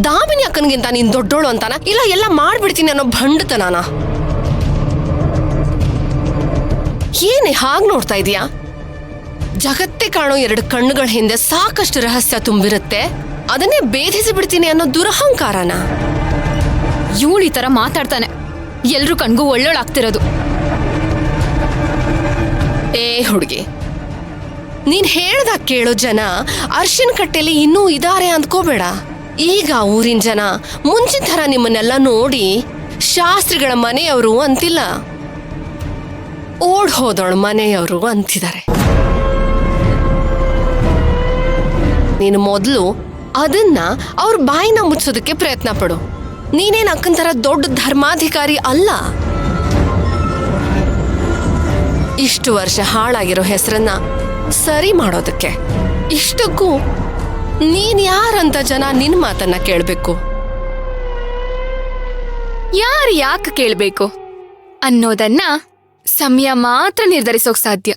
ದಾಮಿನಿ ಅಕ್ಕನಿಗಿಂತ ನೀನ್ ದೊಡ್ಡೋಳು ಅಂತಾನ, ಇಲ್ಲ ಎಲ್ಲ ಮಾಡ್ಬಿಡ್ತೀನಿ ಅನ್ನೋ ಭಂಡತನಾನ? ಏನೇ ಹಾಗ್ ನೋಡ್ತಾ ಇದೀಯಾ? ಜಗತ್ತೇ ಕಾಣೋ 2 ಕಣ್ಣುಗಳ ಹಿಂದೆ ಸಾಕಷ್ಟು ರಹಸ್ಯ ತುಂಬಿರುತ್ತೆ, ಅದನ್ನೇ ಭೇದಿಸಿ ಬಿಡ್ತೀನಿ ಅನ್ನೋ ದುರಹಂಕಾರನ? ಇವಳು ಈ ತರ ಮಾತಾಡ್ತಾನೆ ಎಲ್ರು ಕಣ್ಗೂ ಒಳ್ಳೊಳಾಗ್ತಿರೋದು. ಏ ಹುಡುಗಿ, ನೀನ್ ಹೇಳ್ದಾಗ ಕೇಳೋ ಜನ ಅರ್ಶಿನ ಕಟ್ಟೆಲಿ ಇನ್ನೂ ಇದಾರೆ ಅಂದ್ಕೋಬೇಡ. ಈಗ ಊರಿನ ಜನ ಮುಂಚಿನ ಥರ ನಿಮ್ಮನ್ನೆಲ್ಲ ನೋಡಿ ಶಾಸ್ತ್ರಿಗಳ ಮನೆಯವರು ಅಂತಿಲ್ಲ, ಓಡ್ ಹೋದೋಳ ಮನೆಯವರು ಅಂತಿದ್ದಾರೆ. ನೀನು ಮೊದಲು ಅದನ್ನ ಅವ್ರ ಬಾಯಿನ ಮುಚ್ಚೋದಕ್ಕೆ ಪ್ರಯತ್ನ ಪಡು. ನೀನೇನ್ ಅಕ್ಕನ ಥರ ದೊಡ್ಡ ಧರ್ಮಾಧಿಕಾರಿ ಅಲ್ಲ. ಇಷ್ಟು ವರ್ಷ ಹಾಳಾಗಿರೋ ಹೆಸರನ್ನ ಸರಿ ಮಾಡೋದಕ್ಕೆ ಇಷ್ಟಕ್ಕೂ ನೀನ್ ಯಾರಂತ ಜನ ನಿನ್ ಮಾತನ್ನ ಕೇಳ್ಬೇಕು. ಯಾರು ಯಾಕೆ ಕೇಳ್ಬೇಕು ಅನ್ನೋದನ್ನ ಸಮಯ ಮಾತ್ರ ನಿರ್ಧರಿಸೋಕ್ ಸಾಧ್ಯ.